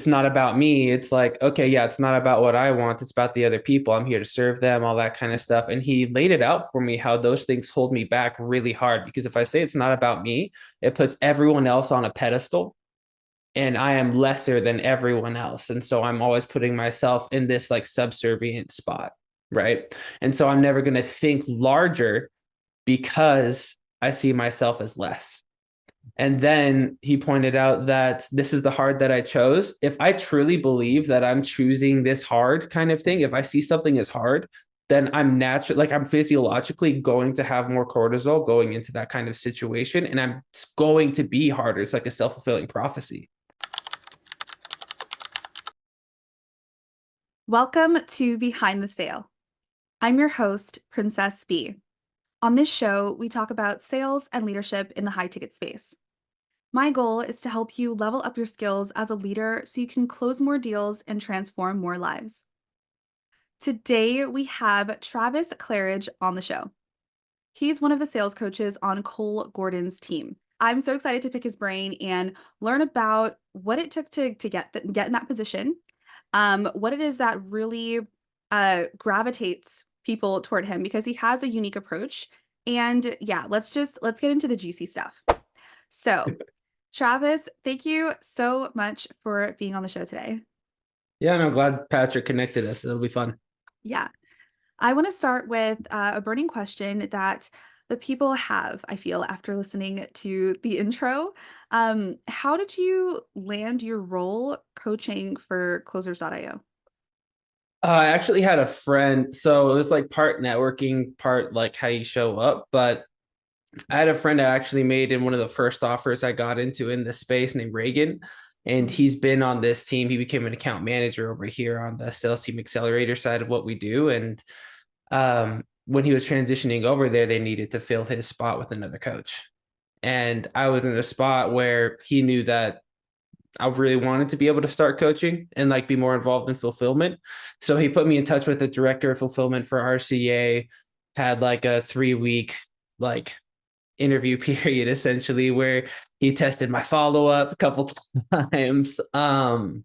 it's not about me. It's like, okay, yeah, it's not about what I want. It's about the other people. I'm here to serve them, all that kind of stuff. And he laid it out for me how those things hold me back really hard. Because if I say it's not about me, it puts everyone else on a pedestal and I am lesser than everyone else. And so I'm always putting myself in this like subservient spot. Right. And so I'm never going to think larger because I see myself as less. And then he pointed out that this is the hard that I chose. If I truly believe that I'm choosing this hard kind of thing, if I see something as hard, then I'm naturally, like I'm physiologically going to have more cortisol going into that kind of situation. And I'm going to be harder. It's like a self-fulfilling prophecy. Welcome to Behind the Sale. I'm your host, Princess B. On this show, we talk about sales and leadership in the high ticket space. My goal is to help you level up your skills as a leader so you can close more deals and transform more lives. Today, we have Travis Claridge on the show. He's one of the sales coaches on Cole Gordon's team. I'm so excited to pick his brain and learn about what it took to get in that position, what it is that really gravitates people toward him because he has a unique approach. And yeah, let's get into the juicy stuff. So, Travis, thank you so much for being on the show today. Yeah, and I'm glad Patrick connected us. It'll be fun. Yeah, I want to start with a burning question that the people have, I feel, after listening to the intro. How did you land your role coaching for Closers.io? I actually had a friend, so it was like part networking, part like how you show up. But I had a friend I actually made in one of the first offers I got into in this space named Reagan. And he's been on this team. He became an account manager over here on the sales team accelerator side of what we do. And when he was transitioning over there, they needed to fill his spot with another coach. And I was in a spot where he knew that I really wanted to be able to start coaching and like be more involved in fulfillment. So he put me in touch with the director of fulfillment for RCA, had like a 3 week like interview period essentially where he tested my follow up a couple times. And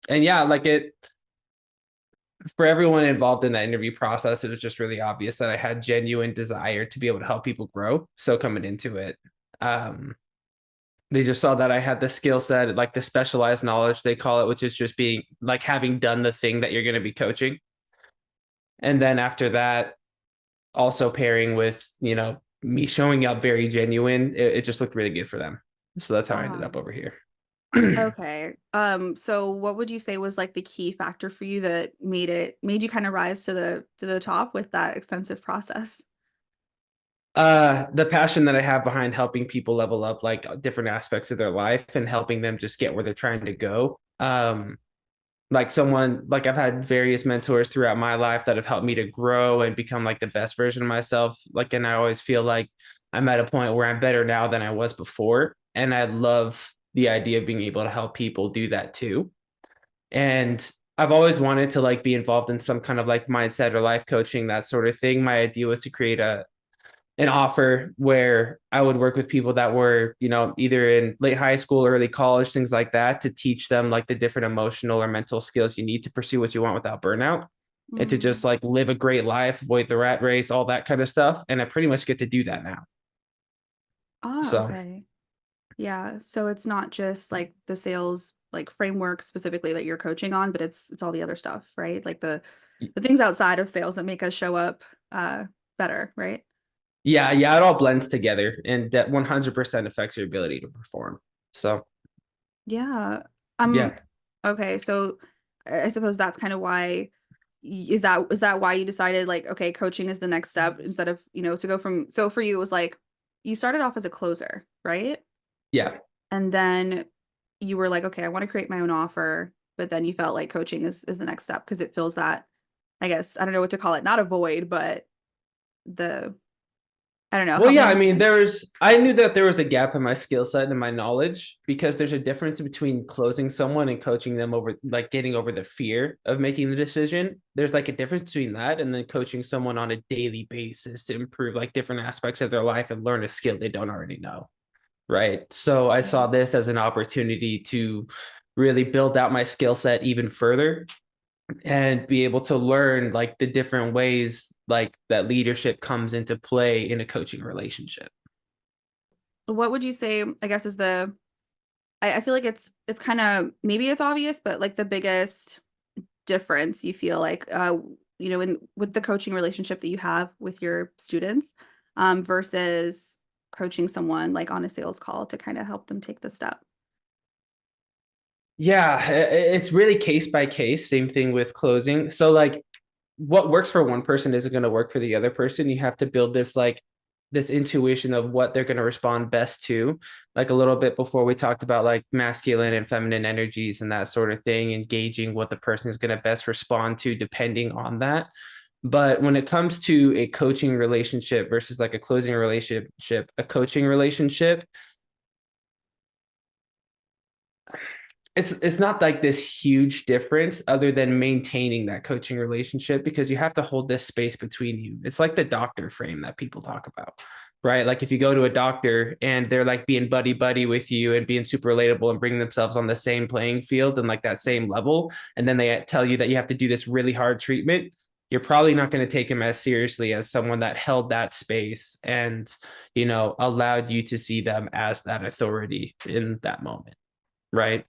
yeah, like it for everyone involved in that interview process, it was just really obvious that I had genuine desire to be able to help people grow. So coming into it, um, they just saw that I had the skill set, like the specialized knowledge they call it, which is just being like having done the thing that you're going to be coaching. And then after that, also pairing with, me showing up very genuine, it just looked really good for them. So that's how I ended up over here. Okay. So what would you say was like the key factor for you that made you kind of rise to the top with that extensive process? The passion that I have behind helping people level up like different aspects of their life and helping them just get where they're trying to go. Like someone like I've had various mentors throughout my life that have helped me to grow and become like the best version of myself. Like, and I always feel like I'm at a point where I'm better now than I was before. And I love the idea of being able to help people do that too. And I've always wanted to like be involved in some kind of like mindset or life coaching, that sort of thing. My idea was to create an offer where I would work with people that were, either in late high school, early college, things like that, to teach them like the different emotional or mental skills you need to pursue what you want without burnout and to just Mm. like live a great life, avoid the rat race, all that kind of stuff. And I pretty much get to do that now. Ah, So okay. Yeah. So it's not just like the sales like framework specifically that you're coaching on, but it's all the other stuff, right? Like the things outside of sales that make us show up better, right? yeah, yeah, it all blends together and that 100% affects your ability to perform. So Yeah. Um, yeah. okay, so I suppose that's kind of why is that why you decided like, okay, coaching is the next step instead of, to go from so for you it was like you started off as a closer, right? Yeah. And then you were like, okay, I want to create my own offer, but then you felt like coaching is the next step because it fills that, I guess, I don't know what to call it, not a void, but the I don't know, Well, help me yeah, I mean, understand. I knew that there was a gap in my skill set and my knowledge because there's a difference between closing someone and coaching them over, like getting over the fear of making the decision. There's like a difference between that and then coaching someone on a daily basis to improve like different aspects of their life and learn a skill they don't already know. Right. So I saw this as an opportunity to really build out my skill set even further and be able to learn like the different ways like that leadership comes into play in a coaching relationship. What would you say, I guess, is I feel like it's kind of maybe it's obvious, but like the biggest difference you feel like in with the coaching relationship that you have with your students versus coaching someone like on a sales call to kind of help them take the step. Yeah, it's really case by case. Same thing with closing. So like what works for one person isn't going to work for the other person. You have to build this like this intuition of what they're going to respond best to. Like a little bit before we talked about like masculine and feminine energies and that sort of thing, engaging what the person is going to best respond to depending on that. But when it comes to a coaching relationship versus like a closing relationship, a coaching relationship, it's not like this huge difference other than maintaining that coaching relationship because you have to hold this space between you. It's like the doctor frame that people talk about, right? Like if you go to a doctor and they're like being buddy buddy with you and being super relatable and bringing themselves on the same playing field and like that same level, and then they tell you that you have to do this really hard treatment, you're probably not going to take them as seriously as someone that held that space and, allowed you to see them as that authority in that moment, right?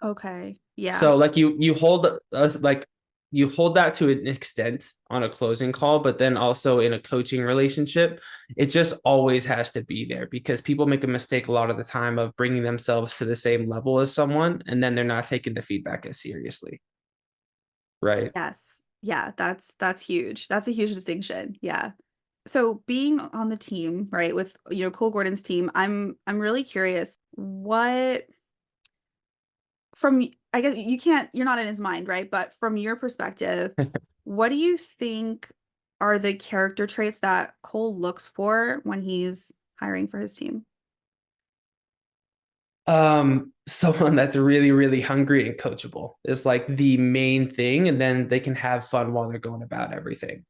Okay. Yeah. So like you hold us like you hold that to an extent on a closing call, but then also in a coaching relationship, it just always has to be there because people make a mistake a lot of the time of bringing themselves to the same level as someone, and then they're not taking the feedback as seriously, right? Yes. Yeah, that's huge. That's a huge distinction. Yeah. So being on the team, right, with Cole Gordon's team, I'm really curious what from I guess you're not in his mind, right? But from your perspective, what do you think are the character traits that Cole looks for when he's hiring for his team? Someone that's really, really hungry and coachable is like the main thing, and then they can have fun while they're going about everything.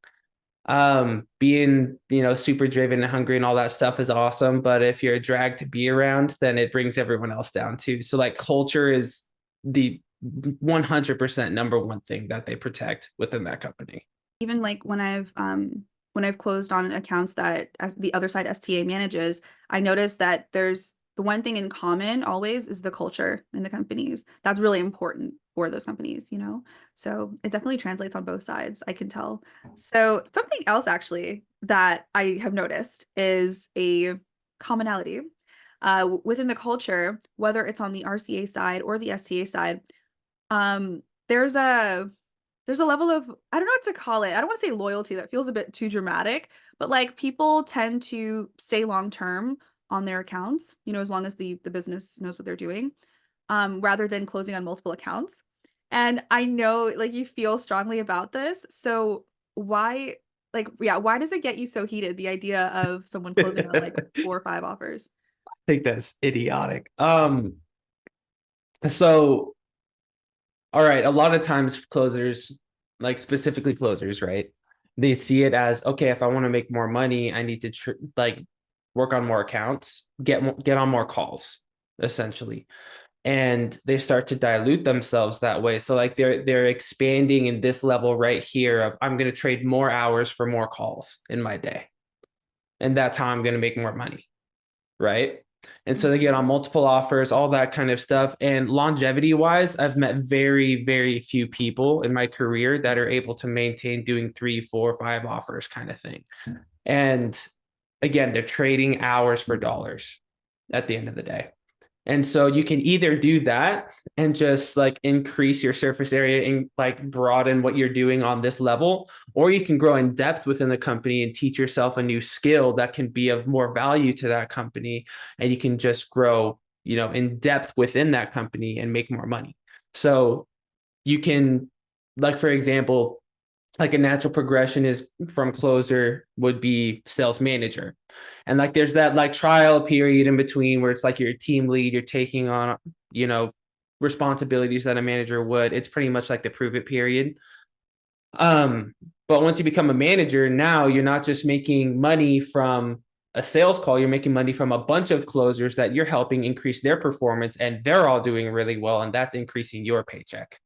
Being super driven and hungry and all that stuff is awesome, but if you're a drag to be around, then it brings everyone else down too. So like culture is the 100% number one thing that they protect within that company. Even like when I've closed on accounts that as the other side STA manages, I noticed that there's the one thing in common always is the culture in the companies. That's really important for those companies. So it definitely translates on both sides, I can tell. So something else actually that I have noticed is a commonality within the culture, whether it's on the RCA side or the STA side. Um, there's a level of I don't know what to call it. I don't want to say loyalty. That feels a bit too dramatic, but like people tend to stay long term on their accounts, as long as the business knows what they're doing, rather than closing on multiple accounts. And I know like you feel strongly about this. So why yeah, why does it get you so heated, the idea of someone closing on like I 4 or 5 offers? think that's idiotic. So all right, a lot of times closers, like specifically closers, right? They see it as okay, if I want to make more money, I need to like work on more accounts, get on more calls, essentially. And they start to dilute themselves that way. So like they're expanding in this level right here of I'm going to trade more hours for more calls in my day. And that's how I'm going to make more money, right? And so they get on multiple offers, all that kind of stuff. And longevity wise, I've met very, very few people in my career that are able to maintain doing 3, 4, 5 offers kind of thing. And again, they're trading hours for dollars at the end of the day. And so you can either do that and just like increase your surface area and like broaden what you're doing on this level, or you can grow in depth within the company and teach yourself a new skill that can be of more value to that company. And you can just grow, in depth within that company and make more money. So you can, like, for example, like a natural progression is from closer would be sales manager. And like there's that like trial period in between where it's like you're a team lead, you're taking on, you know, responsibilities that a manager would. It's pretty much like the prove it period. Um, but once you become a manager, now you're not just making money from a sales call, you're making money from a bunch of closers that you're helping increase their performance and they're all doing really well. And that's increasing your paycheck.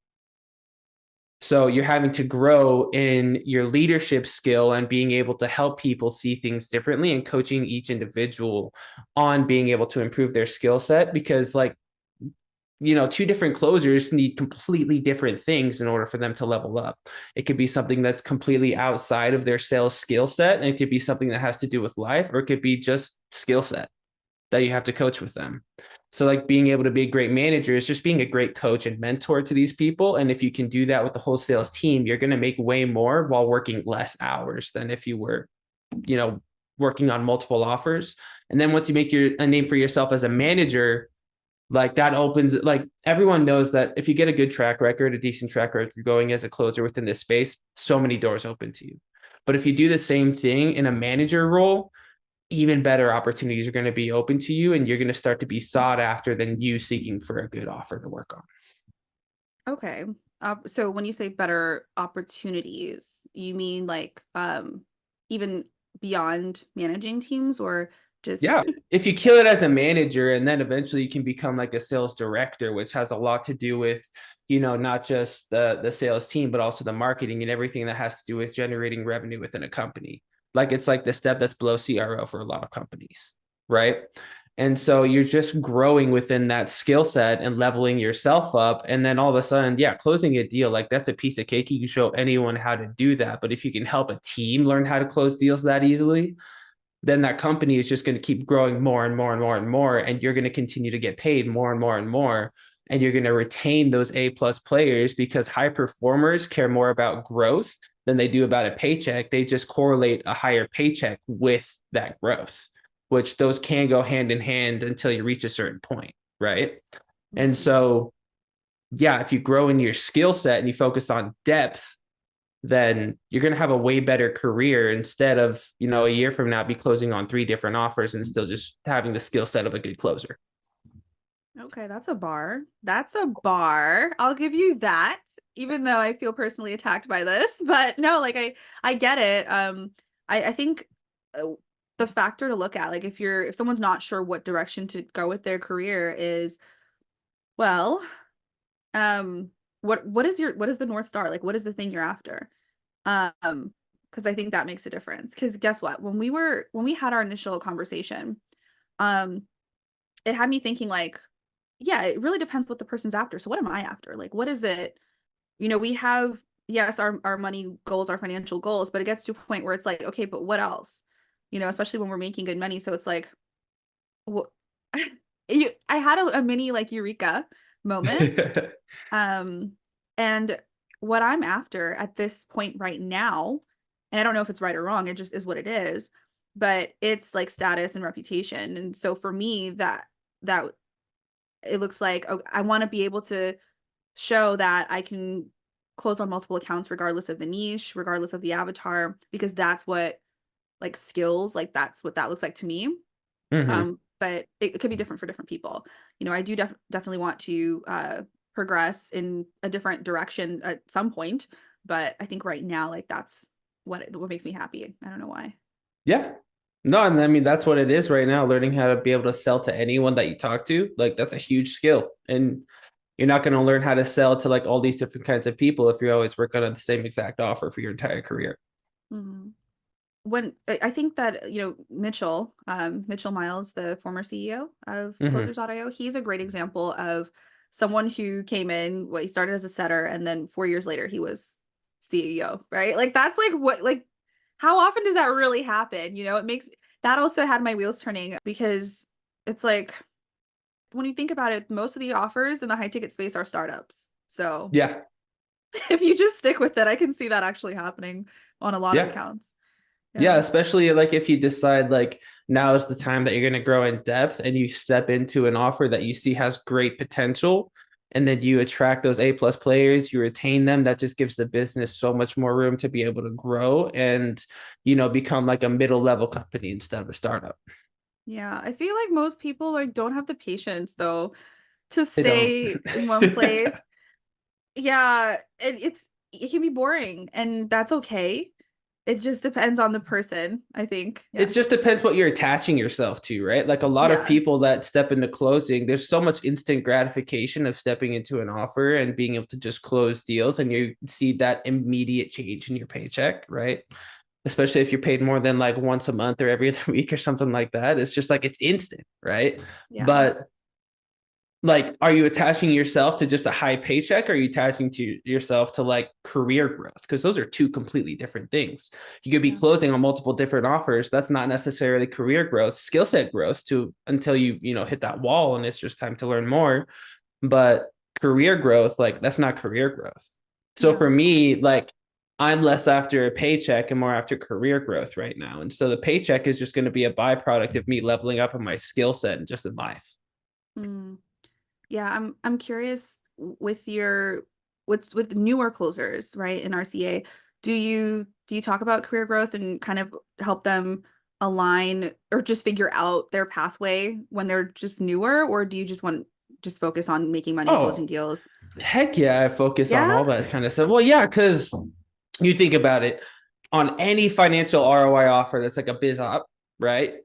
So you're having to grow in your leadership skill and being able to help people see things differently and coaching each individual on being able to improve their skill set because like two different closers need completely different things in order for them to level up. It could be something that's completely outside of their sales skill set, and it could be something that has to do with life, or it could be just skill set that you have to coach with them. So, like being able to be a great manager is just being a great coach and mentor to these people. And if you can do that with the whole sales team, you're going to make way more while working less hours than if you were, you know, working on multiple offers. And then once you make a name for yourself as a manager, like that opens, like everyone knows that if you get a good track record, a decent track record going as a closer within this space, so many doors open to you. But if you do the same thing in a manager role, even better opportunities are going to be open to you and you're going to start to be sought after than you seeking for a good offer to work on. Okay. So when you say better opportunities, you mean like even beyond managing teams or Yeah. just If you kill it as a manager and then eventually you can become like a sales director, which has a lot to do with, not just the sales team, but also the marketing and everything that has to do with generating revenue within a company. Like it's like the step that's below CRO for a lot of companies, right? And so you're just growing within that skill set and leveling yourself up. And then all of a sudden, yeah, closing a deal, like that's a piece of cake. You can show anyone how to do that. But if you can help a team learn how to close deals that easily, then that company is just going to keep growing more and more and more and more. And you're going to continue to get paid more and more and more. And you're going to retain those A plus players because high performers care more about growth than they do about a paycheck. They just correlate a higher paycheck with that growth, which those can go hand in hand until you reach a certain point. Right. And Mhm. so, yeah, if you grow in your skill set and you focus on depth, then you're going to have a way better career instead of, a year from now be closing on three different offers and still just having the skill set of a good closer. Okay, that's a bar. That's a bar. I'll give you that, even though I feel personally attacked by this. But no, like I get it. I think uh, the factor to look at, like if someone's not sure what direction to go with their career is, well, um, what is the North Star? Like what is the thing you're after? Because I think that makes a difference. Because guess what? When we had our initial conversation, um, it had me thinking like, yeah, it really depends what the person's after. So what am I after? Like, what is it? We have, yes, our money goals, our financial goals, but it gets to a point where it's like, okay, but what else? Especially when we're making good money. So it's like, what I had a mini like eureka moment. Um, and what I'm after at this point right now, and I don't know if it's right or wrong, it just is what it is, but it's like status and reputation. And so for me, that it looks like, oh, I want to be able to show that I can close on multiple accounts regardless of the niche, regardless of the avatar, because that's what like skills, like that's what that looks like to me. Mm-hmm. But it could be different for different people. I do definitely want to progress in a different direction at some point, but I think right now, like that's what makes me happy. I don't know why. Yeah. No, and I mean that's what it is right now, learning how to be able to sell to anyone that you talk to. Like that's a huge skill. And you're not going to learn how to sell to like all these different kinds of people if you're always working on the same exact offer for your entire career. Mhm. When I think that, Mitchell Miles, the former CEO of Mm-hmm. Closers.io, he's a great example of someone who came in, he started as a setter, and then 4 years later he was CEO, right? Like that's like what like how often does that really happen? It makes that also had my wheels turning because it's like when you think about it, most of the offers in the high ticket space are startups. So Yeah. if you just stick with it, I can see that actually happening on a lot of Yeah. accounts. Yeah, Yeah. especially like if you decide like now is the time that you're going to grow in depth and you step into an offer that you see has great potential and then you attract those A plus players, you retain them, that just gives the business so much more room to be able to grow and become like a middle level company instead of a startup. Yeah, I feel like most people like don't have the patience though to They don't. stay in one place. Yeah, it can be boring and that's okay. It just depends on the person, I think. It Yeah. just depends what you're attaching yourself to, right? Like a lot of Yeah. people that step into closing, there's so much instant gratification of stepping into an offer and being able to just close deals, and you see that immediate change in your paycheck, right? Especially if you're paid more than like once a month or every other week or something like that. It's just like it's instant, right? Yeah. But like, are you attaching yourself to just a high paycheck, or are you attaching to yourself to like career growth? Because those are two completely different things. You could be Yeah. closing on multiple different offers. That's not necessarily career growth, skill set growth to until you hit that wall and it's just time to learn more. But career growth, like that's not career growth. So Yeah. for me, like I'm less after a paycheck and more after career growth right now. And so the paycheck is just going to be a byproduct of me leveling up in my skill set and just in life. Mm. Yeah, I'm curious with your with newer closers, right, in RCA, do you talk about career growth and kind of help them align or just figure out their pathway when they're just newer, or do you just want just focus on making money and closing Oh, deals? heck yeah, I focus on Yeah? all that kind of stuff. Well, yeah, because you think about it on any financial ROI offer that's like a biz op, right?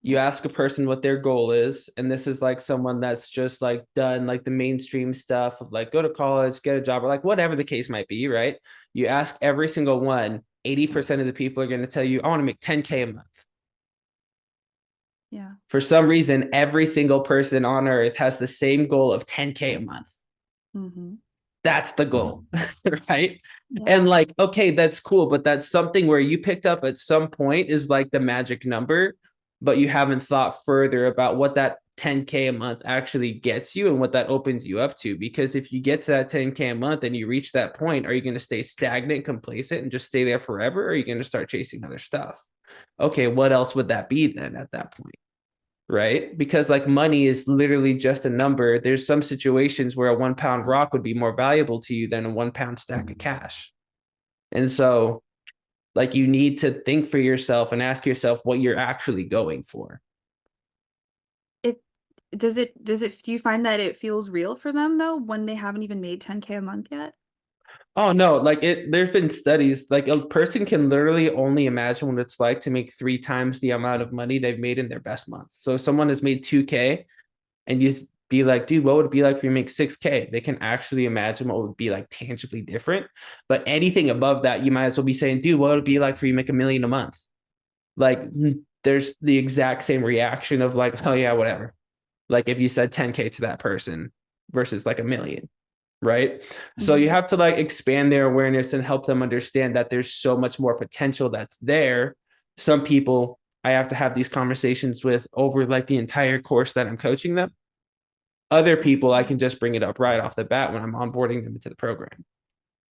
You ask a person what their goal is, and this is like someone that's just like done like the mainstream stuff of like go to college, get a job, or like whatever the case might be, right? You ask every single one, 80% of the people are going to tell you, I want to make 10K a month. Yeah. For some reason, every single person on earth has the same goal of 10K a month. Hmm. That's the goal, right? And Yeah. like, okay, that's cool, but that's something where you picked up at some point is like the magic number, but you haven't thought further about what that 10K a month actually gets you and what that opens you up to. Because if you get to that 10K a month and you reach that point, are you going to stay stagnant, complacent, and just stay there forever? Or are you going to start chasing other stuff? Okay, what else would that be then at that point? Right? Because like money is literally just a number. There's some situations where a 1 pound rock would be more valuable to you than a 1 pound stack of cash. And so, like, you need to think for yourself and ask yourself what you're actually going for. It do you find that it feels real for them though when they haven't even made 10K a month yet? Oh no, like there's been studies like a person can literally only imagine what it's like to make 3 times the amount of money they've made in their best month. So if someone has made 2K and you be like, dude, what would it be like for you to make 6K? They can actually imagine what would be like tangibly different. But anything above that, you might as well be saying, dude, what would it be like for you to make 1 million a month? Like there's the exact same reaction of like, oh yeah, whatever. Like if you said 10K to that person versus like 1 million, right? So you Hmm. have to like expand their awareness and help them understand that there's so much more potential that's there. Some people I have to have these conversations with over like the entire course that I'm coaching them. Other people, I can just bring it up right off the bat when I'm onboarding them into the program.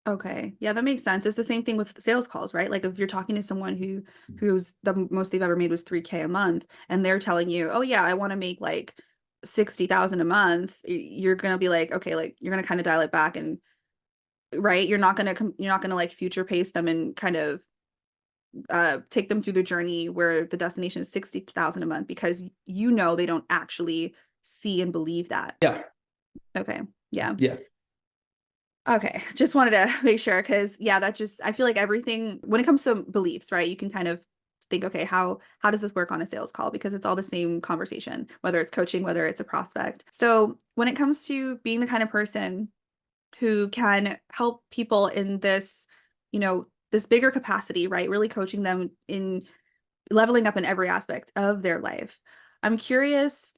Okay. Yeah, that makes sense. It's the same thing with sales calls, right? Like if you're talking to someone who's the most they've ever made was 3K a month and they're telling you, "Oh yeah, I want to make like 60,000 a month." You're going to be like, "Okay, like you're going to kind of dial it back and right? You're not going to like future pace them and kind of take them through the journey where the destination is 60,000 a month because you know they don't actually see and believe that." Yeah. Okay. Yeah. Yeah. Okay, just wanted to make sure because yeah, that just I feel like everything when it comes to beliefs, right? You can kind of think, okay, how does this work on a sales call? Because it's all the same conversation, whether it's coaching, whether it's a prospect. So when it comes to being the kind of person who can help people in this, this bigger capacity, right? Really coaching them in leveling up in every aspect of their life. I'm curious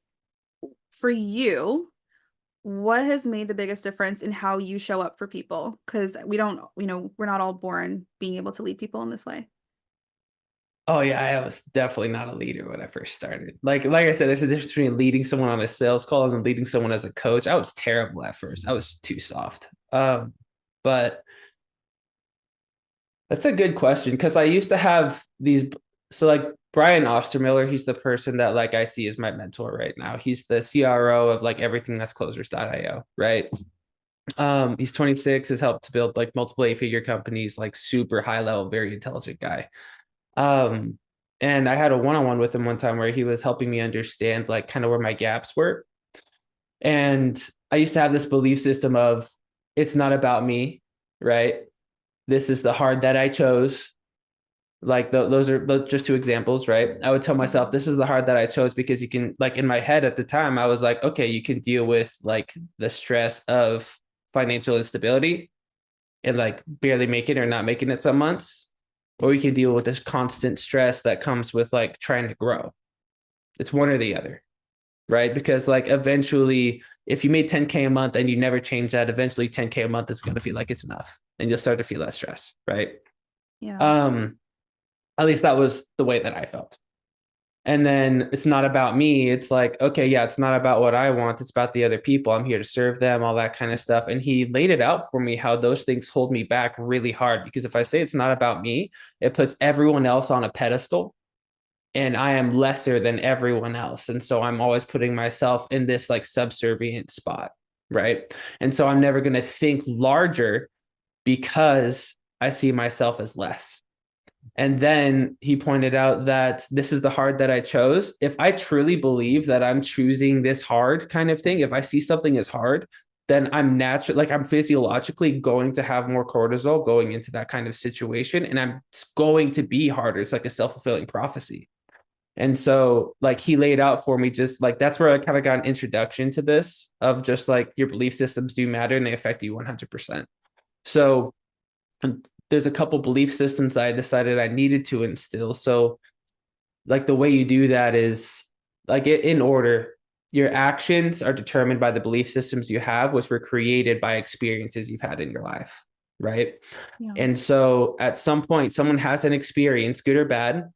for you what has made the biggest difference in how you show up for people? Because we don't, we're not all born being able to lead people in this way. Oh yeah, I was definitely not a leader when I first started. Like I said, there's a difference between leading someone on a sales call and leading someone as a coach. I was terrible at first. I was too soft. But that's a good question because I used to have these. So like Brian Ostermiller, he's the person that like I see as my mentor right now. He's the CRO of like everything that's closers.io, right? He's 26, has helped to build like multiple eight-figure companies, like super high level, very intelligent guy. Um, and I had a one-on-one with him one time where he was helping me understand like kind of where my gaps were. And I used to have this belief system of it's not about me, right? This is the hard that I chose. Like those are just two examples, right? I would tell myself Mhm. this is the hard that I chose because you can, like, in my head at the time, I was like, okay, you can deal with like the stress of financial instability and like barely making or not making it some months, or you can deal with this constant stress that comes with like trying to grow. It's one or the other, right? Because like eventually, if you made 10K a month and you never change that, eventually 10K a month is going to feel like it's enough and you'll start to feel less stress, right? Yeah. Um, at least that was the way that I felt. And then it's not about me. It's like, okay, yeah, it's not about what I want. It's about the other people. I'm here to serve them, all that kind of stuff. And he laid it out for me how those things hold me back really hard. Because if I say it's not about me, it puts everyone else on a pedestal and I am lesser than everyone else. And so I'm always putting myself in this like subservient spot. Right. And so I'm never going to think larger because I see myself as less. And then he pointed out that this is the hard that I chose. If I truly believe that I'm choosing this hard kind of thing, if I see something as hard, then I'm naturally, like, I'm physiologically going to have more cortisol going into that kind of situation. And it's going to be harder. It's like a self-fulfilling prophecy. And so, like, he laid out for me just like that's where I kind of got an introduction to this of just like your belief systems do matter and they affect you 100%. So, there's a couple belief systems I decided I needed to instill. So, like, the way you do that is like in order. Your actions are determined by the belief systems you have, which were created by experiences you've had in your life, right? Yeah. And so, at some point, someone has an experience, good or bad,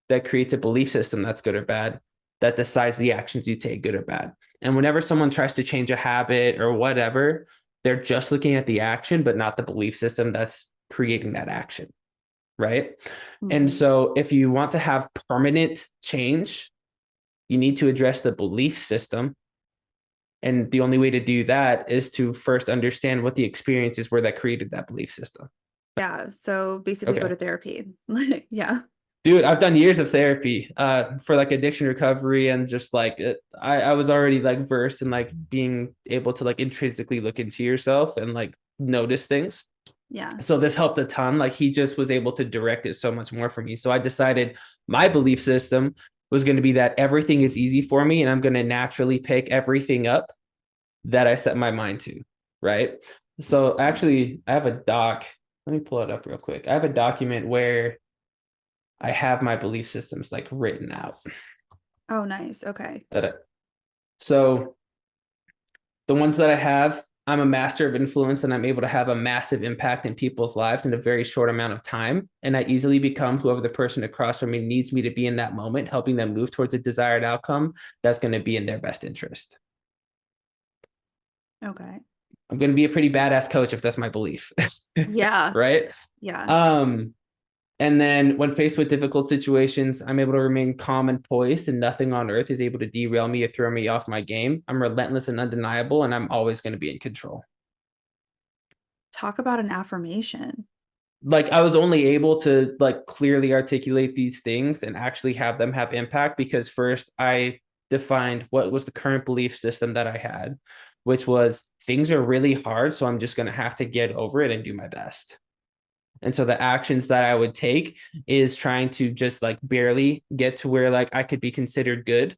that creates a belief system that's good or bad, that decides the actions you take, good or bad. And whenever someone tries to change a habit or whatever, they're just looking at the action, but not the belief system that's creating that action, right? And Mhm. so if you want to have permanent change, you need to address the belief system. And the only way to do that is to first understand what the experiences were that created that belief system. Yeah. So basically go Okay. to therapy. Yeah. Dude, I've done years of therapy for like addiction recovery and just like I was already like versed in like being able to like intrinsically look into yourself and like notice things. Yeah. So this helped a ton. Like he just was able to direct it so much more for me. So I decided my belief system was going to be that everything is easy for me and I'm going to naturally pick everything up that I set my mind to. Right. So actually, I have a doc. Let me pull it up real quick. I have a document where I have my belief systems like written out. Oh, nice. Okay. So the ones that I have, I'm a master of influence and I'm able to have a massive impact in people's lives in a very short amount of time. And I easily become whoever the person across from me needs me to be in that moment, helping them move towards a desired outcome that's going to be in their best interest. Okay. I'm going to be a pretty badass coach if that's my belief. Yeah. Right. Yeah. Um, and then when faced with difficult situations, I'm able to remain calm and poised, and nothing on earth is able to derail me or throw me off my game. I'm relentless and undeniable, and I'm always going to be in control. Talk about an affirmation. Like I was only able to like clearly articulate these things and actually have them have impact because first I defined what was the current belief system that I had, which was things are really hard, so I'm just going to have to get over it and do my best. And so the actions that I would take is trying to just like barely get to where like I could be considered good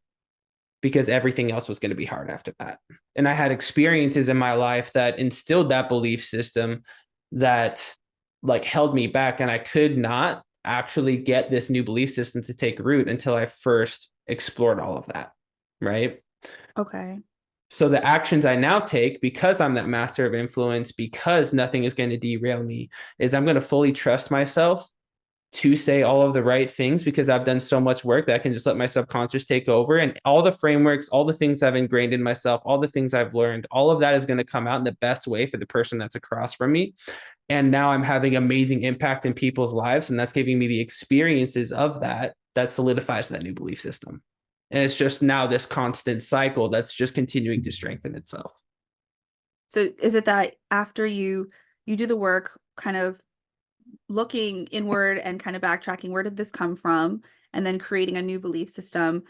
because everything else was going to be hard after that. And I had experiences in my life that instilled that belief system that like held me back. And I could not actually get this new belief system to take root until I first explored all of that. Right. Okay. So the actions I now take because I'm that master of influence, because nothing is going to derail me, is I'm going to fully trust myself to say all of the right things because I've done so much work that I can just let my subconscious take over. And all the frameworks, all the things I've ingrained in myself, all the things I've learned, all of that is going to come out in the best way for the person that's across from me. And now I'm having amazing impact in people's lives. And that's giving me the experiences of that solidifies that new belief system. And it's just now this constant cycle that's just continuing to strengthen itself. So is it that after you do the work, kind of looking inward and kind of backtracking, where did this come from? And then creating a new belief system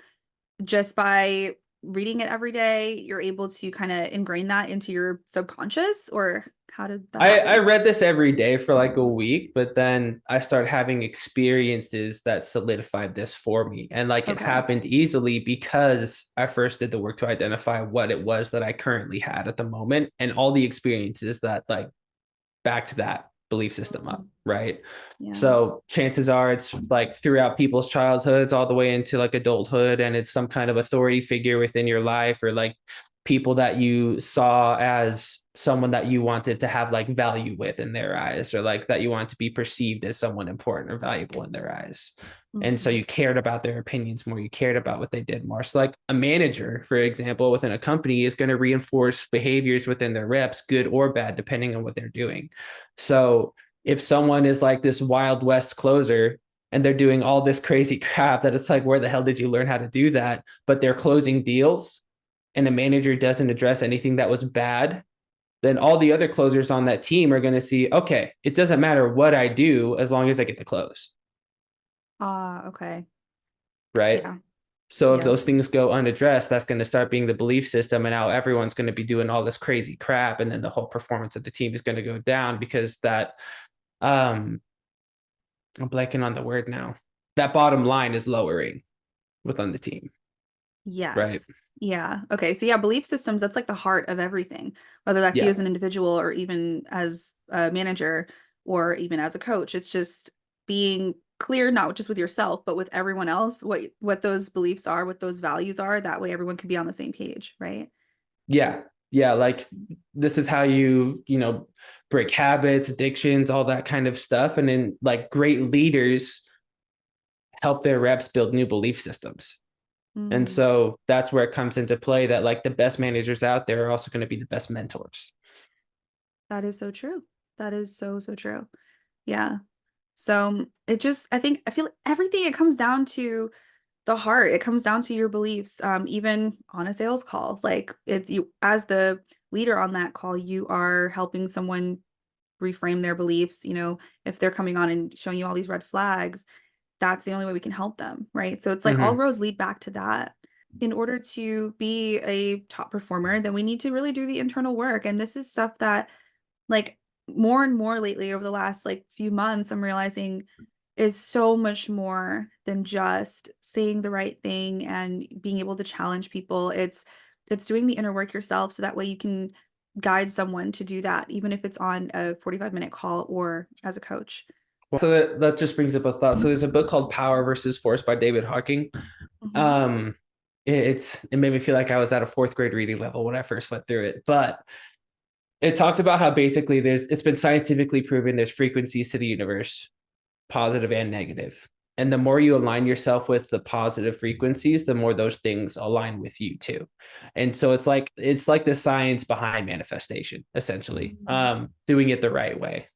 just by reading it every day, you're able to kind of ingrain that into your subconscious, or how did that I happen? read this every day for like a week, but then I started having experiences that solidified this for me. And like it Okay. happened easily because I first did the work to identify what it was that I currently had at the moment and all the experiences that like backed that belief system up, Mhm. right? Yeah. So chances are it's like throughout people's childhoods all the way into like adulthood, and it's some kind of authority figure within your life or like people that you saw as someone that you wanted to have like value with in their eyes, or like that you want to be perceived as someone important or valuable in their eyes. And so Mhm. you cared about their opinions more, you cared about what they did more. So like a manager, for example, within a company is going to reinforce behaviors within their reps, good or bad, depending on what they're doing. So if someone is like this Wild West closer and they're doing all this crazy crap that it's like, where the hell did you learn how to do that? But they're closing deals and the manager doesn't address anything that was bad, then all the other closers on that team are going to see, okay, it doesn't matter what I do as long as I get the close, Ah, okay. right? Yeah. So if Yep. those things go unaddressed, that's going to start being the belief system. And now everyone's going to be doing all this crazy crap. And then the whole performance of the team is going to go down because um, I'm blanking on the word now. That bottom line is lowering within the team, right? Yes. Yeah. Okay. So yeah, belief systems, that's like the heart of everything, whether that's you Yeah. as an individual or even as a manager or even as a coach. It's just being clear, not just with yourself, but with everyone else, what those beliefs are, what those values are. That way everyone can be on the same page, right? Yeah. Yeah. Like this is how break habits, addictions, all that kind of stuff. And then like great leaders help their reps build new belief systems. And Mm, so that's where it comes into play that like the best managers out there are also going to be the best mentors. that is so true. That is so, so true. Yeah. So it just, I feel everything, it comes down to the heart. It comes down to your beliefs. Even on a sales call, like it's you as the leader on that call, you are helping someone reframe their beliefs. If they're coming on and showing you all these red flags, that's the only way we can help them, right? So it's like all Mm-hmm. roads lead back to that. In order to be a top performer, then we need to really do the internal work. And this is stuff that like more and more lately over the last like few months, I'm realizing is so much more than just saying the right thing and being able to challenge people. It's doing the inner work yourself so that way you can guide someone to do that, even if it's on a 45-minute call or as a coach. So that just brings up a thought. So there's a book called Power versus Force by David Hawking. Mhm. Um, it made me feel like I was at a fourth grade reading level when I first went through it. But it talks about how basically it's been scientifically proven there's frequencies to the universe, positive and negative. And the more you align yourself with the positive frequencies, the more those things align with you too. And so it's like the science behind manifestation, essentially. Mhm. Doing it the right way.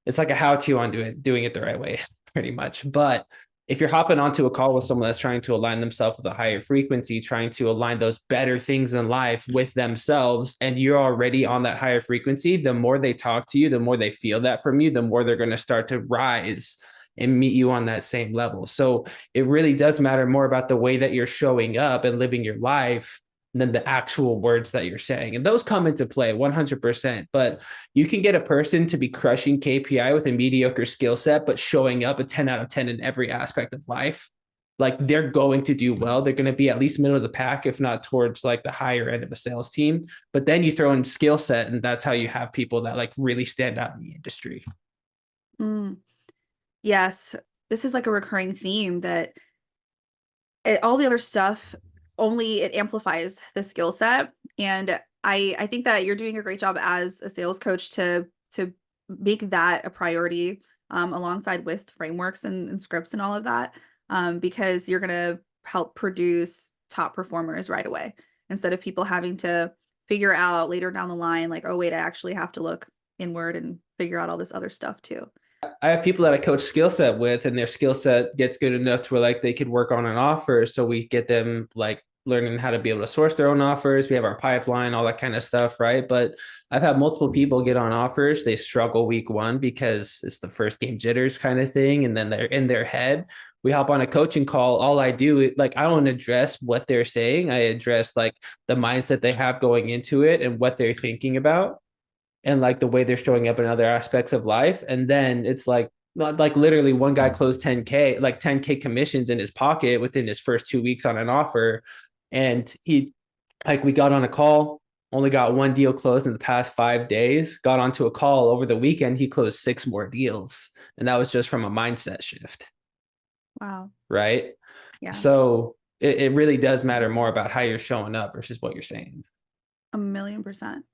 It's like a how-to on doing it the right way, pretty much. But if you're hopping onto a call with someone that's trying to align themselves with a higher frequency, trying to align those better things in life with themselves, and you're already on that higher frequency, the more they talk to you, the more they feel that from you, the more they're going to start to rise and meet you on that same level. So it really does matter more about the way that you're showing up and living your life than the actual words that you're saying. And those come into play 100%. But you can get a person to be crushing KPI with a mediocre skill set, but showing up a 10 out of 10 in every aspect of life. Like they're going to do well. They're going to be at least middle of the pack, if not towards like the higher end of a sales team. But then you throw in skill set, and that's how you have people that like really stand out in the industry. Mm. Yes, this is like a recurring theme that all the other stuff only it amplifies the skill set. And I think that you're doing a great job as a sales coach to make that a priority, alongside with frameworks and scripts and all of that, because you're gonna help produce top performers right away instead of people having to figure out later down the line, like, oh wait, I actually have to look inward and figure out all this other stuff too. I have people that I coach skill set with, and their skill set gets good enough to where like they could work on an offer. So we get them like learning how to be able to source their own offers. We have our pipeline, all that kind of stuff, right? But I've had multiple people get on offers. They struggle week one because it's the first game jitters kind of thing, and then they're in their head. we hop on a coaching call. All I do, like, I don't address what they're saying. I address like the mindset they have going into it and what they're thinking about and like the way they're showing up in other aspects of life. And then it's like literally one guy closed 10K, like 10K commissions in his pocket within his first 2 weeks on an offer. And he, like, we got on a call, only got one deal closed in the past 5 days, got onto a call over the weekend. He closed six more deals. And that was just from a mindset shift. Wow. Right. Yeah. So it really does matter more about how you're showing up versus what you're saying. 1,000,000%.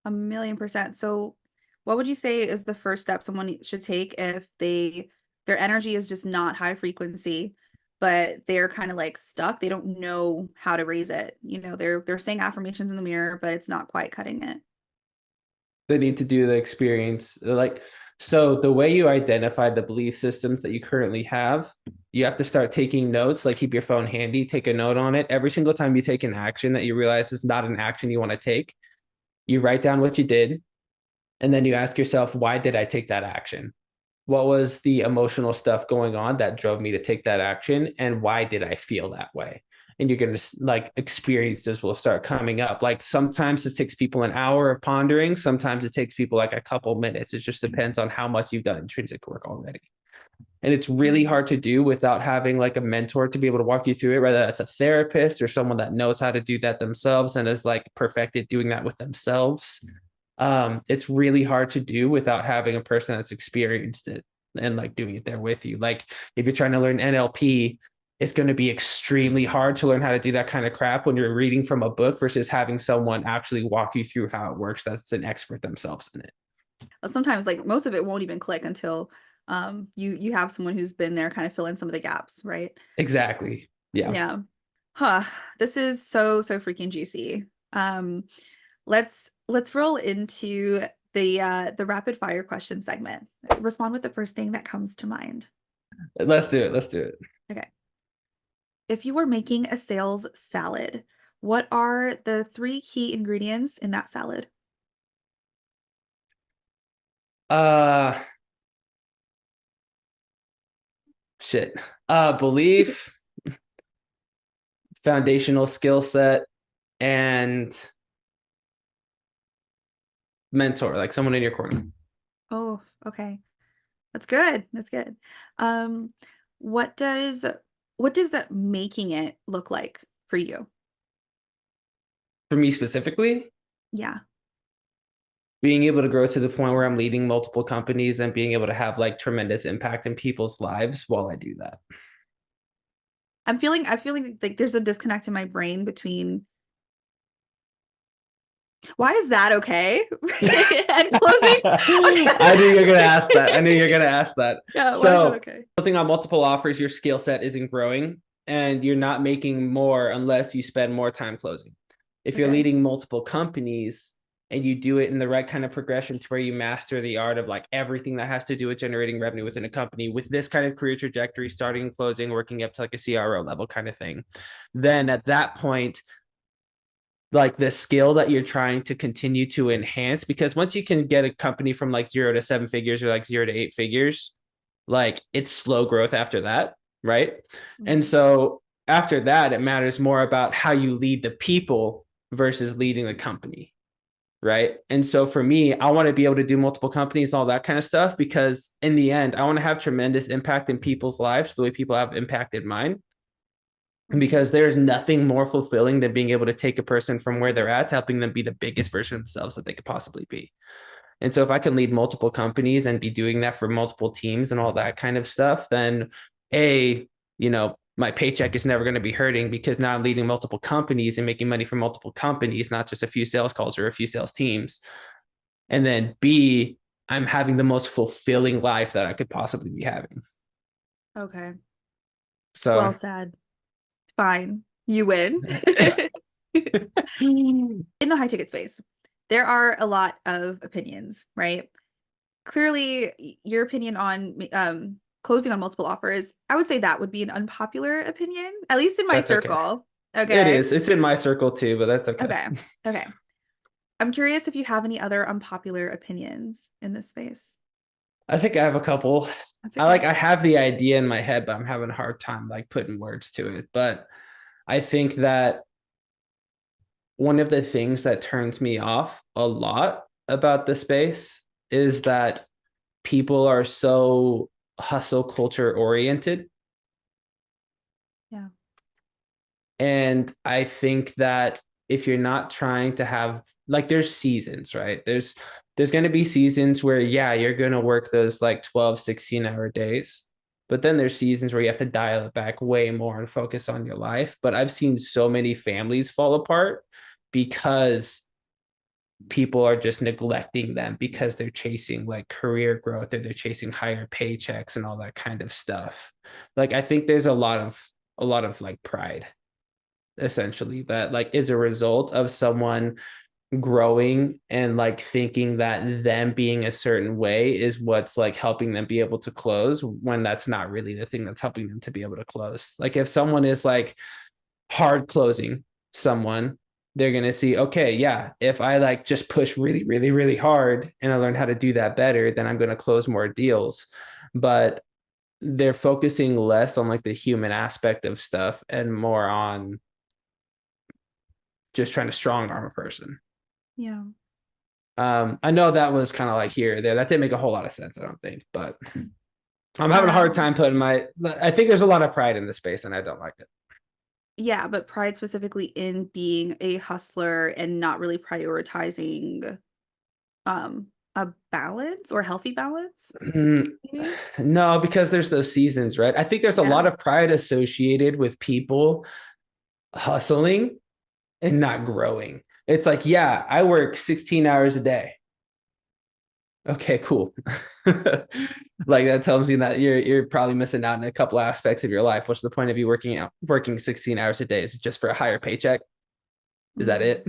1,000,000%. So, what would you say is the first step someone should take if their energy is just not high frequency, but they're kind of like stuck? They don't know how to raise it. They're saying affirmations in the mirror, but it's not quite cutting it. They need to do the experience. Like, so the way you identify the belief systems that you currently have, you have to start taking notes, like keep your phone handy, take a note on it. Every single time you take an action that you realize is not an action you want to take, you write down what you did, and then you ask yourself, why did I take that action? What was the emotional stuff going on that drove me to take that action? And why did I feel that way? And you're going to like experiences will start coming up. Like sometimes it takes people an hour of pondering. Sometimes it takes people like a couple minutes. It just depends on how much you've done intrinsic work already. And it's really Mm. hard to do without having like a mentor to be able to walk you through it, whether that's a therapist or someone that knows how to do that themselves and is like perfected doing that with themselves. It's really hard to do without having a person that's experienced it and like doing it there with you. Like if you're trying to learn NLP, it's going to be extremely hard to learn how to do that kind of crap when you're reading from a book versus having someone actually walk you through how it works that's an expert themselves in it. Sometimes, like most of it won't even click until you have someone who's been there kind of fill in some of the gaps, right? Exactly. Yeah. Yeah. Huh. This is so freaking juicy. Let's roll into the rapid fire question segment. Respond with the first thing that comes to mind. Let's do it. Let's do it. Okay. If you were making a sales salad, what are the three key ingredients in that salad? Uh shit. Belief, foundational skill set, and mentor, like someone in your corner. Oh, okay. That's good. That's good. Um, what does what does that making it look like for you? For me specifically, Yeah. being able to grow to the point where I'm leading multiple companies and being able to have like tremendous impact in people's lives while I do that. I feel like there's a disconnect in my brain between why is that okay? And closing. I knew you were gonna ask that. I knew you were gonna ask that. Yeah, why is that So okay? closing on multiple offers, your skill set isn't growing and you're not making more unless you spend more time closing. If you're Okay. leading multiple companies and you do it in the right kind of progression to where you master the art of like everything that has to do with generating revenue within a company with this kind of career trajectory, starting and closing, working up to like a CRO level kind of thing, then at that point, like the skill that you're trying to continue to enhance, because once you can get a company from like 0 to 7 figures or like 0 to 8 figures, like it's slow growth after that, right? And Mhm. so after that, it matters more about how you lead the people versus leading the company, right? And so for me, I want to be able to do multiple companies, all that kind of stuff, because in the end, I want to have tremendous impact in people's lives the way people have impacted mine. Mhm. Because there's nothing more fulfilling than being able to take a person from where they're at to helping them be the biggest version of themselves that they could possibly be. And so if I can lead multiple companies and be doing that for multiple teams and all that kind of stuff, then a, my paycheck is never going to be hurting because now I'm leading multiple companies and making money from multiple companies, not just a few sales calls or a few sales teams. And then B, I'm having the most fulfilling life that I could possibly be having. Okay. So Well said. Fine. You win. In the high ticket space, there are a lot of opinions, right? Clearly, your opinion on closing on multiple offers, I would say that would be an unpopular opinion, at least in my that's okay. circle. It Okay. is. It's in my circle too, but that's okay. Okay. Okay. I'm curious if you have any other unpopular opinions in this space. I think I have a couple. That's I okay. like I have the idea in my head, but I'm having a hard time like putting words to it. But I think that one of the things that turns me off a lot about the space is that people are so hustle culture oriented. Yeah. And I think that if you're not trying to have like there's seasons, right? There's going to be seasons where yeah, you're going to work those like 12, 16-hour days. But then there's seasons where you have to dial it back way more and focus on your life. But I've seen so many families fall apart because people are just neglecting them because they're chasing like career growth or they're chasing higher paychecks and all that kind of stuff. Like I think there's a lot of like pride essentially that like is a result of someone growing and like thinking that them being a certain way is what's like helping them be able to close when that's not really the thing that's helping them to be able to close. Like if someone is like hard closing someone, they're going to see, okay, yeah, if I like just push really, really, really hard and I learn how to do that better, then I'm going to close more deals. But they're focusing less on like the human aspect of stuff and more on just trying to strong arm a person. Yeah. I know that was kind of like here or there. That didn't make a whole lot of sense, I don't think, but I'm having a hard Um, time putting I think there's a lot of pride in the space and I don't like it. yeah, but pride specifically in being a hustler and not really prioritizing a balance or healthy balance, maybe. No, because there's those seasons, right? I think there's a Yeah. lot of pride associated with people hustling and not growing. It's like, yeah, I work 16 hours a day. Okay, cool. Like that tells me that you're probably missing out in a couple aspects of your life. What's the point of you working 16 hours a day? Is it just for a higher paycheck? Is that Mm. it?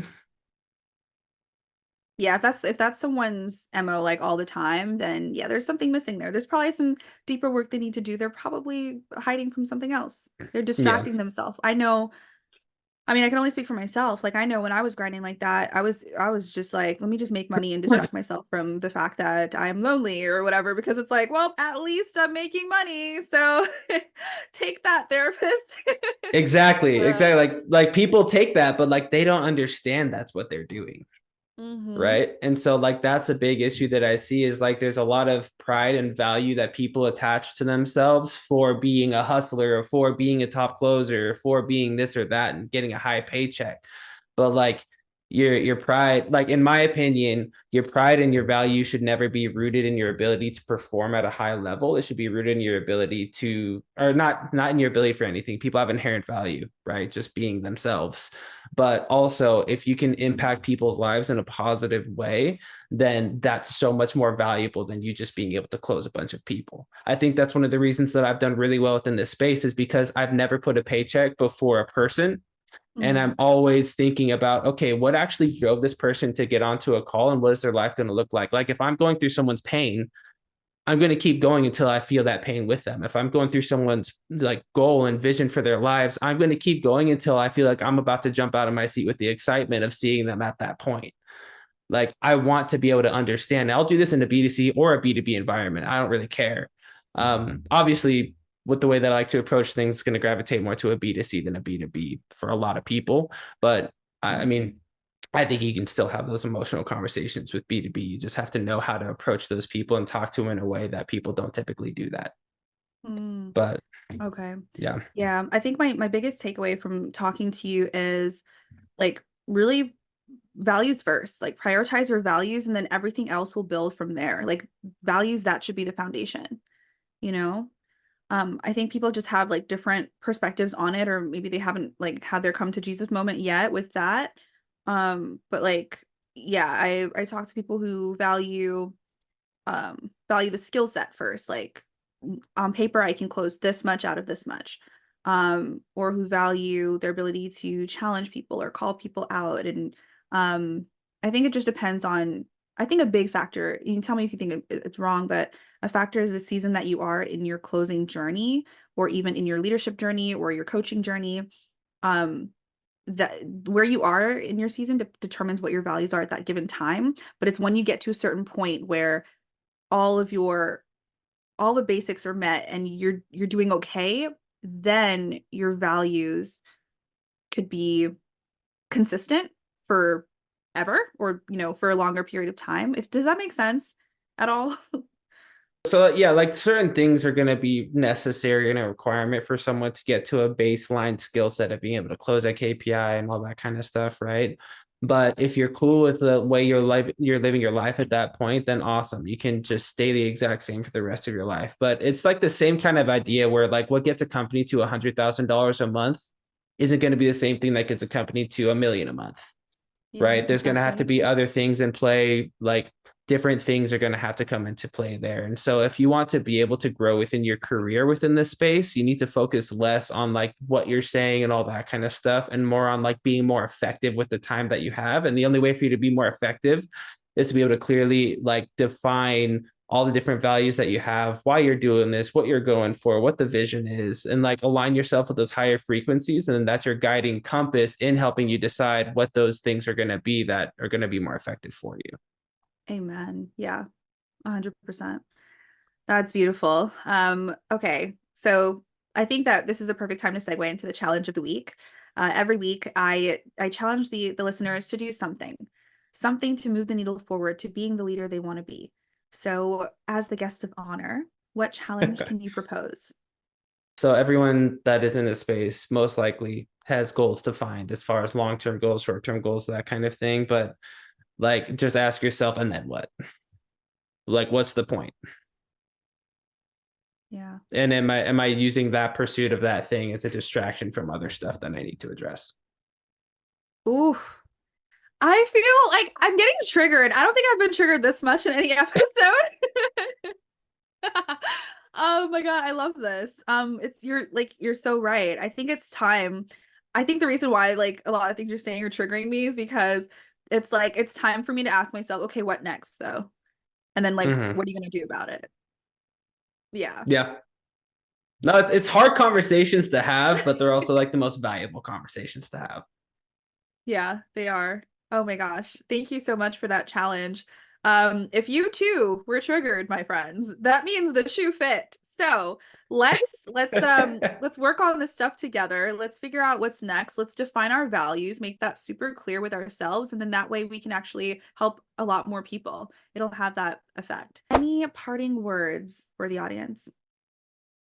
Yeah, if that's someone's MO like all the time, then yeah, there's something missing there. There's probably some deeper work they need to do. They're probably hiding from something else. They're Yeah. distracting themselves. I mean, I can only speak for myself. Like I know when I was grinding like that, I was just like, let me just make money and distract myself from the fact that I'm lonely or whatever because it's like, well, at least I'm making money. So take that, therapist. Exactly. Uh, Exactly. Like people take that, but like they don't understand that's what they're doing. hmm. Right. And so, like, that's a big issue that I see is like there's a lot of pride and value that people attach to themselves for being a hustler or for being a top closer or for being this or that and getting a high paycheck. But like your pride, like in my opinion, your pride and your value should never be rooted in your ability to perform at a high level. It should be rooted in your ability to, or not in your ability for anything. People have inherent value, right? Just being themselves. But also, if you can impact people's lives in a positive way, then that's so much more valuable than you just being able to close a bunch of people. I think that's one of the reasons that I've done really well within this space is because I've never put a paycheck before a person. And Hmm. I'm always thinking about, okay, what actually drove this person to get onto a call and what is their life going to look like? Like if I'm going through someone's pain, I'm going to keep going until I feel that pain with them. If I'm going through someone's like goal and vision for their lives, I'm going to keep going until I feel like I'm about to jump out of my seat with the excitement of seeing them at that point. Like I want to be able to understand. I'll do this in a B2C or a B2B environment. I don't really care. Obviously, with the way that I like to approach things, it's going to gravitate more to a B2C than a B2B for a lot of people. But I mean, I think you can still have those emotional conversations with B2B. You just have to know how to approach those people and talk to them in a way that people don't typically do that. Mm. But Okay. yeah. Yeah, I think my biggest takeaway from talking to you is like really values first. Like prioritize your values and then everything else will build from there. Like values that should be the foundation, you know? I think people just have like different perspectives on it, or maybe they haven't like had their come to Jesus moment yet with that. But like, yeah, I talk to people who value the skill set first. Like on paper, I can close this much out of this much. Or who value their ability to challenge people or call people out. And I think it just depends on, I think a big factor, you can tell me if you think it's wrong, but a factor is the season that you are in your closing journey, or even in your leadership journey or your coaching journey. Um, that where you are in your season determines what your values are at that given time. But it's when you get to a certain point where all of your all the basics are met and you're doing okay, then your values could be consistent for ever or, for a longer period of time. If does that make sense at all? So yeah, like certain things are going to be necessary and a requirement for someone to get to a baseline skill set of being able to close a KPI and all that kind of stuff, right? But if you're cool with the way you're living your life at that point, then awesome. You can just stay the exact same for the rest of your life. But it's like the same kind of idea where like what gets a company to $100,000 a month isn't going to be the same thing that gets a company to a million a month, Yeah, right? There's going to have to exactly. be other things in play, like different things are going to have to come into play there. And so if you want to be able to grow within your career within this space, you need to focus less on like what you're saying and all that kind of stuff and more on like being more effective with the time that you have. And the only way for you to be more effective is to be able to clearly like define all the different values that you have, why you're doing this, what you're going for, what the vision is, and like align yourself with those higher frequencies. And then that's your guiding compass in helping you decide what those things are going to be that are going to be more effective for you. Amen. Yeah, 100%. That's beautiful. Okay. So I think that this is a perfect time to segue into the challenge of the week. Every week I challenge the listeners to do something to move the needle forward to being the leader they want to be. So as the guest of honor, what challenge can you propose? So everyone that is in this space most likely has goals to find as far as long-term goals, short-term goals, that kind of thing. But like just ask yourself, and then what? Like, what's the point? Yeah. And am I using that pursuit of that thing as a distraction from other stuff that I need to address? Ooh, I feel like I'm getting triggered. I don't think I've been triggered this much in any episode. Oh my God, I love this. It's you're so right. I think it's time. I think the reason why like a lot of things you're saying are triggering me is because it's like it's time for me to ask myself, okay, what next though? And then like Mm-hmm. what are you gonna do about it? Yeah. Yeah. No, it's hard conversations to have, but they're also like the most valuable conversations to have. Yeah, they are. Oh my gosh. Thank you so much for that challenge. If you too were triggered, my friends, that means the shoe fit. So let's work on this stuff together. Let's figure out what's next. Let's define our values, make that super clear with ourselves, and then that way we can actually help a lot more people. It'll have that effect. Any parting words for the audience?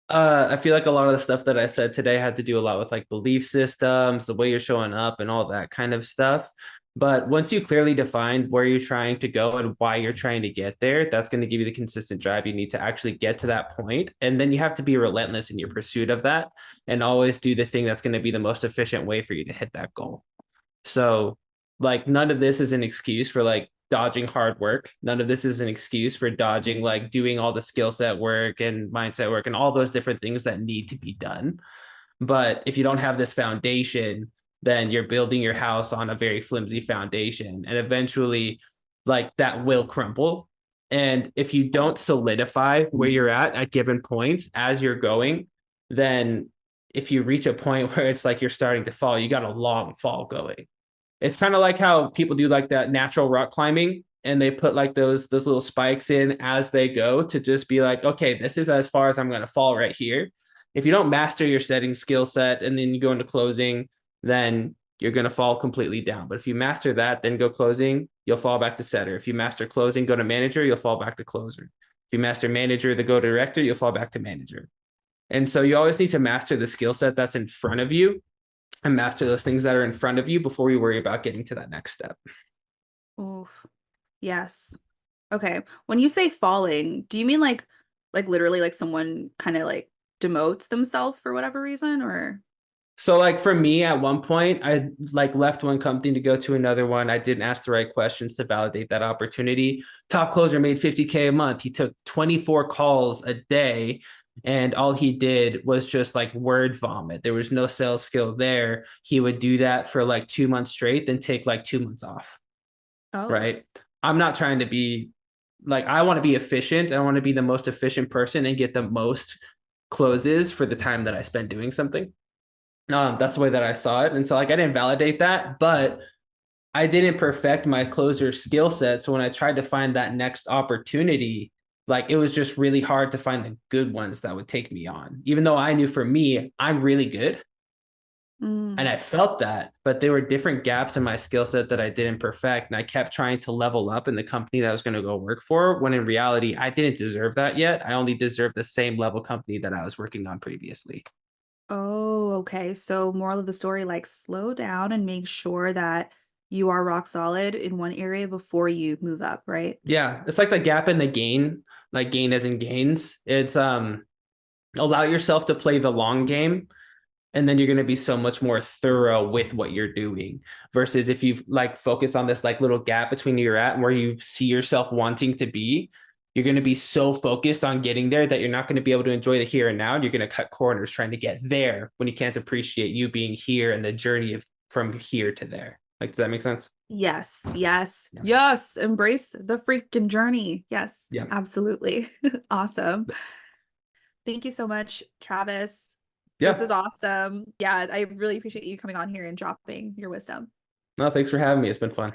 I feel like a lot of the stuff that I said today had to do a lot with like belief systems, the way you're showing up, and all that kind of stuff. But once you clearly define where you're trying to go and why you're trying to get there, that's going to give you the consistent drive you need to actually get to that point. And then you have to be relentless in your pursuit of that and always do the thing that's going to be the most efficient way for you to hit that goal. So, like, none of this is an excuse for like dodging hard work. None of this is an excuse for dodging like doing all the skill set work and mindset work and all those different things that need to be done. But if you don't have this foundation, then you're building your house on a very flimsy foundation. And eventually, like that will crumble. And if you don't solidify where you're at given points as you're going, then if you reach a point where it's like you're starting to fall, you got a long fall going. It's kind of like how people do like that natural rock climbing and they put like those little spikes in as they go to just be like, okay, this is as far as I'm going to fall right here. If you don't master your setting skill set and then you go into closing, then you're going to fall completely down. But if you master that, then go closing, you'll fall back to setter. If you master closing, go to manager, you'll fall back to closer. If you master manager, the go to director, you'll fall back to manager. And so you always need to master the skill set that's in front of you and master those things that are in front of you before we worry about getting to that next step. Oof. Yes. Okay. When you say falling, do you mean like literally like someone kind of like demotes themselves for whatever reason or So like for me at one point, I like left one company to go to another one. I didn't ask the right questions to validate that opportunity. Top closer made 50K a month. He took 24 calls a day and all he did was just like word vomit. There was no sales skill there. He would do that for like 2 months straight, then take like 2 months off. oh. Right. I'm not trying to be like, I want to be efficient. I want to be the most efficient person and get the most closes for the time that I spend doing something. That's the way that I saw it. And so like I didn't validate that, but I didn't perfect my closer skill set. So when I tried to find that next opportunity, Like it was just really hard to find the good ones that would take me on, even though I knew for me, I'm really good. And Mm. I felt that, but there were different gaps in my skill set that I didn't perfect. And I kept trying to level up in the company that I was going to go work for, when in reality, I didn't deserve that yet. I only deserved the same level company that I was working on previously. Oh, okay. So moral of the story, like slow down and make sure that you are rock solid in one area before you move up, right? Yeah, it's like the gap in the gain, like gain as in gains. It's allow yourself to play the long game, and then you're going to be so much more thorough with what you're doing, versus if you like focus on this like little gap between where you're at and where you see yourself wanting to be. You're going to be so focused on getting there that you're not going to be able to enjoy the here and now, and you're going to cut corners trying to get there when you can't appreciate you being here and the journey of from here to there. Like, does that make sense? Yes, yes, Yeah. yes. Embrace the freaking journey. Yes, Yeah. absolutely. Awesome. Thank you so much, Travis. This was Yeah. awesome. Yeah, I really appreciate you coming on here and dropping your wisdom. No, thanks for having me. It's been fun.